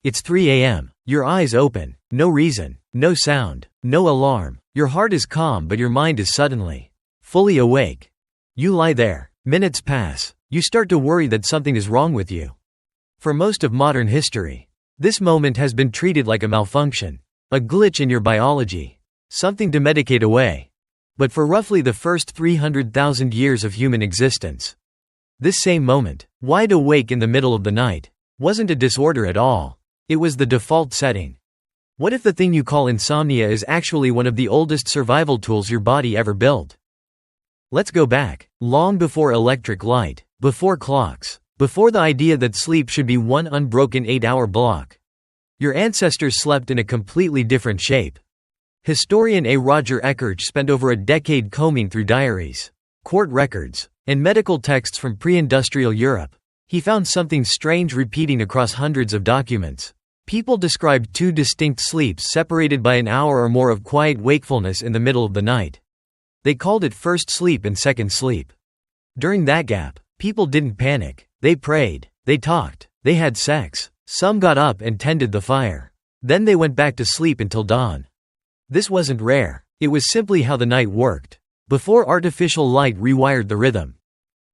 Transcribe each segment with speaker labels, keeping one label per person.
Speaker 1: It's 3 a.m. Your eyes open. No reason, no sound, no alarm. Your heart is calm but your mind is suddenly fully awake. You lie there. Minutes pass. You start to worry that something is wrong with you. For most of modern history, this moment has been treated like a malfunction, a glitch in your biology, something to medicate away. But for roughly the first 300,000 years of human existence, this same moment, wide awake in the middle of the night, wasn't a disorder at all. It was the default setting. What if the thing you call insomnia is actually one of the oldest survival tools your body ever built? Let's go back, long before electric light, before clocks, before the idea that sleep should be one unbroken 8-hour block. Your ancestors slept in a completely different shape. Historian A. Roger Ekirch spent over a decade combing through diaries, court records, and medical texts from pre-industrial Europe. He found something strange repeating across hundreds of documents. People described two distinct sleeps separated by an hour or more of quiet wakefulness in the middle of the night. They called it first sleep and second sleep. During that gap, people didn't panic. They prayed, they talked, they had sex. Some got up and tended the fire. Then they went back to sleep until dawn. This wasn't rare. It was simply how the night worked, before artificial light rewired the rhythm.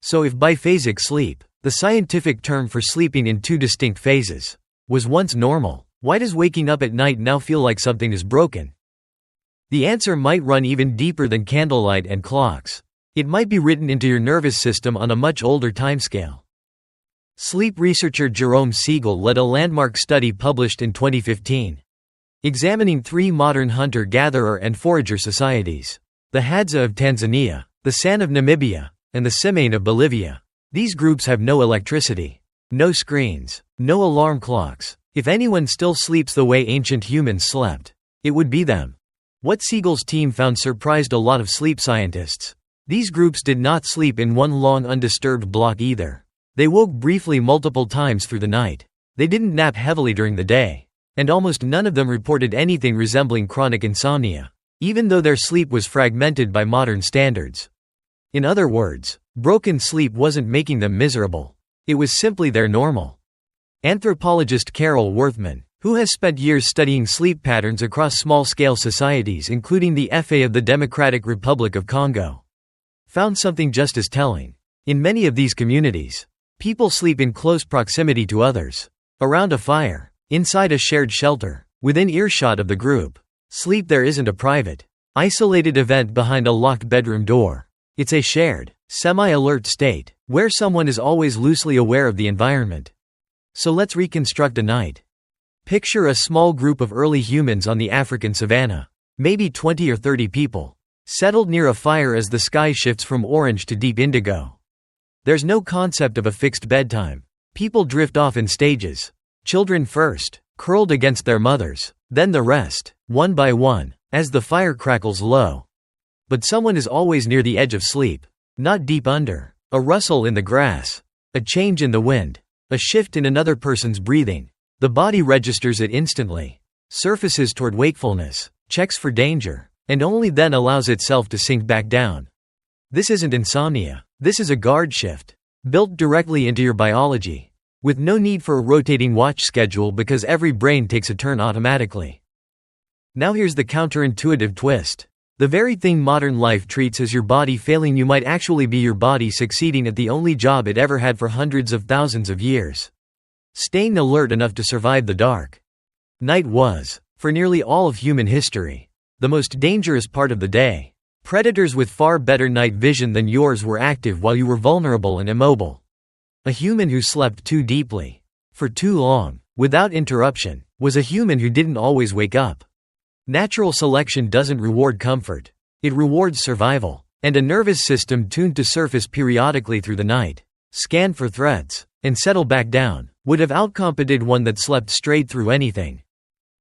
Speaker 1: So if biphasic sleep, the scientific term for sleeping in two distinct phases, was once normal, why does waking up at night now feel like something is broken? The answer might run even deeper than candlelight and clocks. It might be written into your nervous system on a much older timescale. Sleep researcher Jerome Siegel led a landmark study published in 2015, examining 3 modern hunter-gatherer and forager societies: the Hadza of Tanzania, the San of Namibia, and the Simane of Bolivia. These groups have no electricity, no screens, no alarm clocks. If anyone still sleeps the way ancient humans slept, it would be them. What Siegel's team found surprised a lot of sleep scientists. These groups did not sleep in one long undisturbed block either. They woke briefly multiple times through the night. They didn't nap heavily during the day. And almost none of them reported anything resembling chronic insomnia, even though their sleep was fragmented by modern standards. In other words, broken sleep wasn't making them miserable. It was simply their normal. Anthropologist Carol Worthman, who has spent years studying sleep patterns across small-scale societies including the FA of the Democratic Republic of Congo, found something just as telling. In many of these communities, people sleep in close proximity to others, around a fire, inside a shared shelter, within earshot of the group. Sleep there isn't a private, isolated event behind a locked bedroom door. It's a shared, semi-alert state, where someone is always loosely aware of the environment. So let's reconstruct a night. Picture a small group of early humans on the African savanna, maybe 20 or 30 people, settled near a fire as the sky shifts from orange to deep indigo. There's no concept of a fixed bedtime. People drift off in stages. Children first, curled against their mothers, then the rest, one by one, as the fire crackles low. But someone is always near the edge of sleep, not deep under. A rustle in the grass, a change in the wind, a shift in another person's breathing. The body registers it instantly, surfaces toward wakefulness, checks for danger, and only then allows itself to sink back down. This isn't insomnia. This is a guard shift, built directly into your biology, with no need for a rotating watch schedule because every brain takes a turn automatically. Now here's the counterintuitive twist. The very thing modern life treats as your body failing you might actually be your body succeeding at the only job it ever had for hundreds of thousands of years: staying alert enough to survive the dark. Night was, for nearly all of human history, the most dangerous part of the day. Predators with far better night vision than yours were active while you were vulnerable and immobile. A human who slept too deeply, for too long, without interruption, was a human who didn't always wake up. Natural selection doesn't reward comfort. It rewards survival. And a nervous system tuned to surface periodically through the night, scan for threats, and settle back down, would have outcompeted one that slept straight through anything.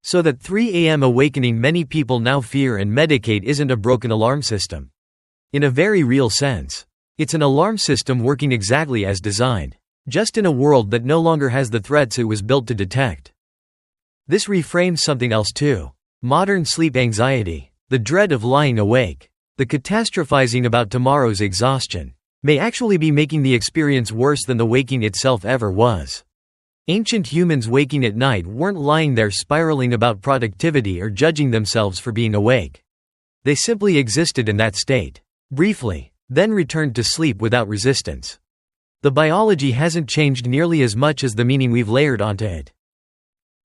Speaker 1: So that 3 a.m. awakening many people now fear and medicate isn't a broken alarm system. In a very real sense, it's an alarm system working exactly as designed, just in a world that no longer has the threats it was built to detect. This reframes something else too. Modern sleep anxiety, the dread of lying awake, the catastrophizing about tomorrow's exhaustion, may actually be making the experience worse than the waking itself ever was. Ancient humans waking at night weren't lying there spiraling about productivity or judging themselves for being awake. They simply existed in that state, briefly, then returned to sleep without resistance. The biology hasn't changed nearly as much as the meaning we've layered onto it.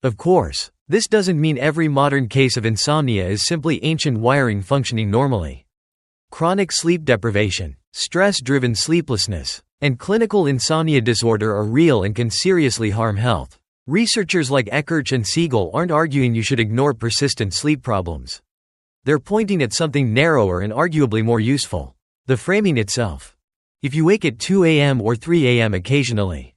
Speaker 1: Of course, this doesn't mean every modern case of insomnia is simply ancient wiring functioning normally. Chronic sleep deprivation, stress-driven sleeplessness, and clinical insomnia disorder are real and can seriously harm health. Researchers like Ekirch and Siegel aren't arguing you should ignore persistent sleep problems. They're pointing at something narrower and arguably more useful: the framing itself. If you wake at 2 a.m. or 3 a.m. occasionally,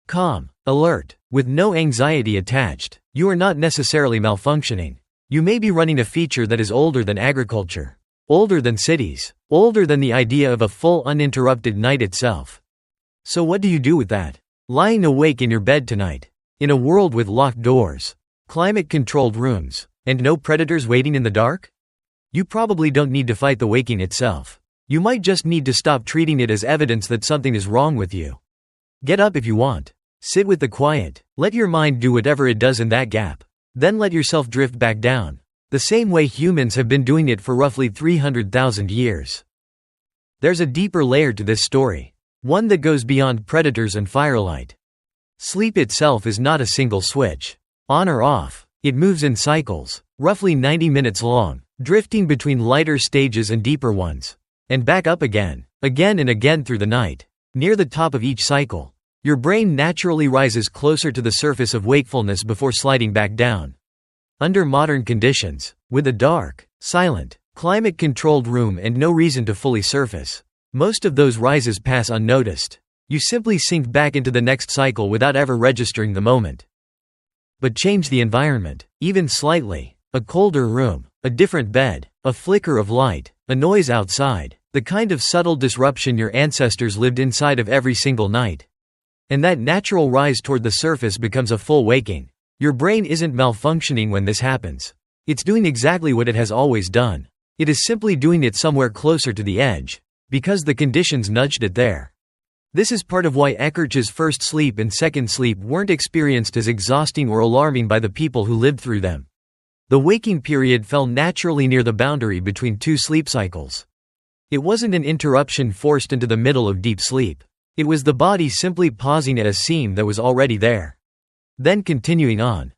Speaker 1: calm, alert, with no anxiety attached, you are not necessarily malfunctioning. You may be running a feature that is older than agriculture, older than cities, older than the idea of a full uninterrupted night itself. So what do you do with that? Lying awake in your bed tonight, in a world with locked doors, climate-controlled rooms, and no predators waiting in the dark? You probably don't need to fight the waking itself. You might just need to stop treating it as evidence that something is wrong with you. Get up if you want. Sit with the quiet. Let your mind do whatever it does in that gap. Then let yourself drift back down, the same way humans have been doing it for roughly 300,000 years. There's a deeper layer to this story, one that goes beyond predators and firelight. Sleep itself is not a single switch, on or off. It moves in cycles, roughly 90 minutes long, drifting between lighter stages and deeper ones, and back up again and again through the night. Near the top of each cycle, your brain naturally rises closer to the surface of wakefulness before sliding back down. Under modern conditions, with a dark, silent, climate-controlled room and no reason to fully surface, most of those rises pass unnoticed. You simply sink back into the next cycle without ever registering the moment. But change the environment, even slightly: a colder room, a different bed, a flicker of light, a noise outside, the kind of subtle disruption your ancestors lived inside of every single night. And that natural rise toward the surface becomes a full waking. Your brain isn't malfunctioning when this happens. It's doing exactly what it has always done. It is simply doing it somewhere closer to the edge, because the conditions nudged it there. This is part of why Ekirch's first sleep and second sleep weren't experienced as exhausting or alarming by the people who lived through them. The waking period fell naturally near the boundary between two sleep cycles. It wasn't an interruption forced into the middle of deep sleep. It was the body simply pausing at a seam that was already there, then continuing on.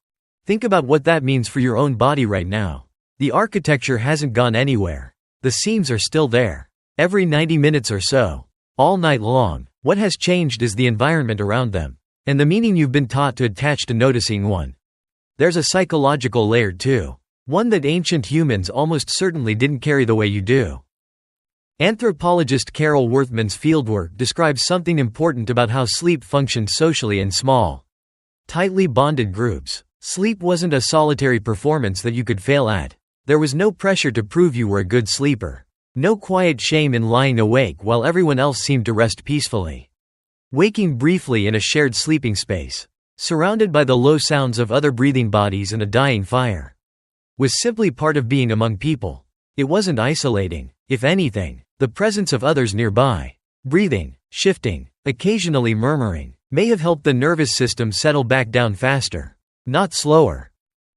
Speaker 1: Think about what that means for your own body right now. The architecture hasn't gone anywhere. The seams are still there. Every 90 minutes or so, all night long, what has changed is the environment around them, and the meaning you've been taught to attach to noticing one. There's a psychological layer too, one that ancient humans almost certainly didn't carry the way you do. Anthropologist Carol Worthman's fieldwork describes something important about how sleep functioned socially in small, tightly bonded groups. Sleep wasn't a solitary performance that you could fail at. There was no pressure to prove you were a good sleeper. No quiet shame in lying awake while everyone else seemed to rest peacefully. Waking briefly in a shared sleeping space, surrounded by the low sounds of other breathing bodies and a dying fire, was simply part of being among people. It wasn't isolating. If anything, the presence of others nearby, breathing, shifting, occasionally murmuring, may have helped the nervous system settle back down faster, not slower.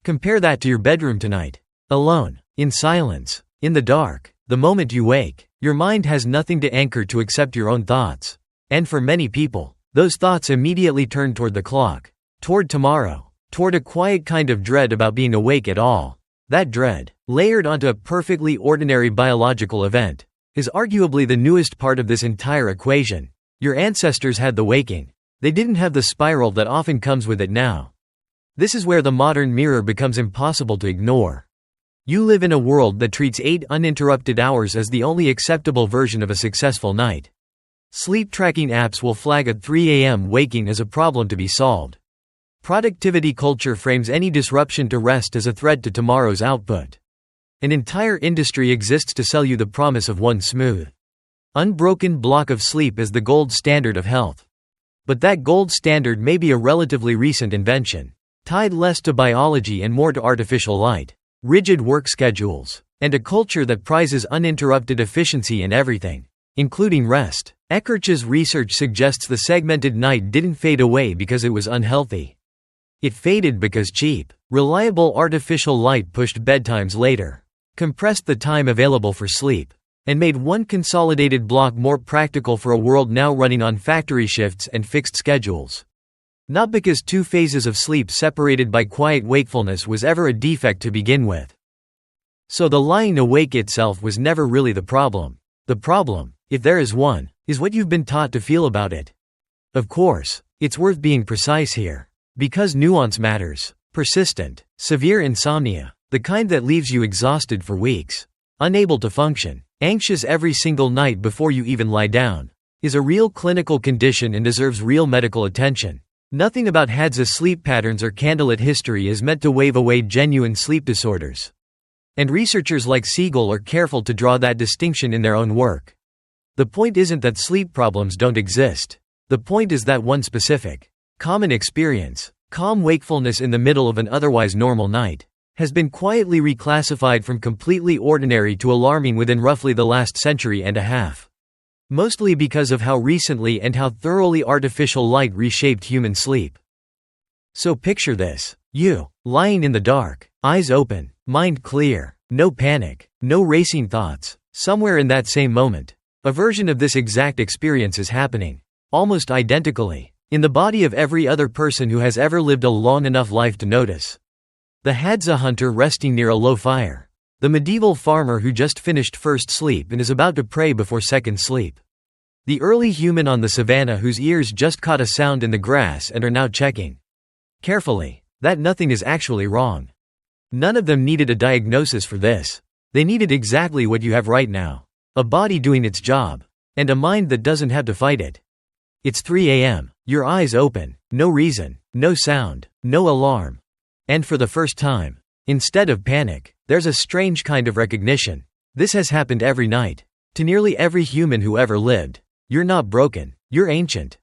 Speaker 1: Compare that to your bedroom tonight. Alone, in silence, in the dark. The moment you wake, your mind has nothing to anchor to except your own thoughts. And for many people, those thoughts immediately turn toward the clock, toward tomorrow, toward a quiet kind of dread about being awake at all. That dread, layered onto a perfectly ordinary biological event, is arguably the newest part of this entire equation. Your ancestors had the waking. They didn't have the spiral that often comes with it now. This is where the modern mirror becomes impossible to ignore. You live in a world that treats 8 uninterrupted hours as the only acceptable version of a successful night. Sleep tracking apps will flag a 3 a.m. waking as a problem to be solved. Productivity culture frames any disruption to rest as a threat to tomorrow's output. An entire industry exists to sell you the promise of one smooth, unbroken block of sleep as the gold standard of health. But that gold standard may be a relatively recent invention, tied less to biology and more to artificial light, rigid work schedules, and a culture that prizes uninterrupted efficiency in everything, including rest. Ekirch's research suggests the segmented night didn't fade away because it was unhealthy. It faded because cheap, reliable artificial light pushed bedtimes later, compressed the time available for sleep, and made one consolidated block more practical for a world now running on factory shifts and fixed schedules. Not because 2 phases of sleep separated by quiet wakefulness was ever a defect to begin with. So the lying awake itself was never really the problem. The problem, if there is one, is what you've been taught to feel about it. Of course, it's worth being precise here. Because nuance matters. Persistent, severe insomnia, the kind that leaves you exhausted for weeks, unable to function, anxious every single night before you even lie down, is a real clinical condition and deserves real medical attention. Nothing about Hadza's sleep patterns or candlelit history is meant to wave away genuine sleep disorders. And researchers like Siegel are careful to draw that distinction in their own work. The point isn't that sleep problems don't exist. The point is that one specific, common experience, calm wakefulness in the middle of an otherwise normal night, has been quietly reclassified from completely ordinary to alarming within roughly the last century and a half. Mostly because of how recently and how thoroughly artificial light reshaped human sleep. So picture this. You, lying in the dark, eyes open, mind clear, no panic, no racing thoughts. Somewhere in that same moment, a version of this exact experience is happening, almost identically, in the body of every other person who has ever lived a long enough life to notice. The Hadza hunter resting near a low fire. The medieval farmer who just finished first sleep and is about to pray before second sleep. The early human on the savannah whose ears just caught a sound in the grass and are now checking carefully that nothing is actually wrong. None of them needed a diagnosis for this. They needed exactly what you have right now. A body doing its job. And a mind that doesn't have to fight it. It's 3 a.m. Your eyes open. No reason, no sound, no alarm. And for the first time, instead of panic, there's a strange kind of recognition. This has happened every night. To nearly every human who ever lived. You're not broken. You're ancient.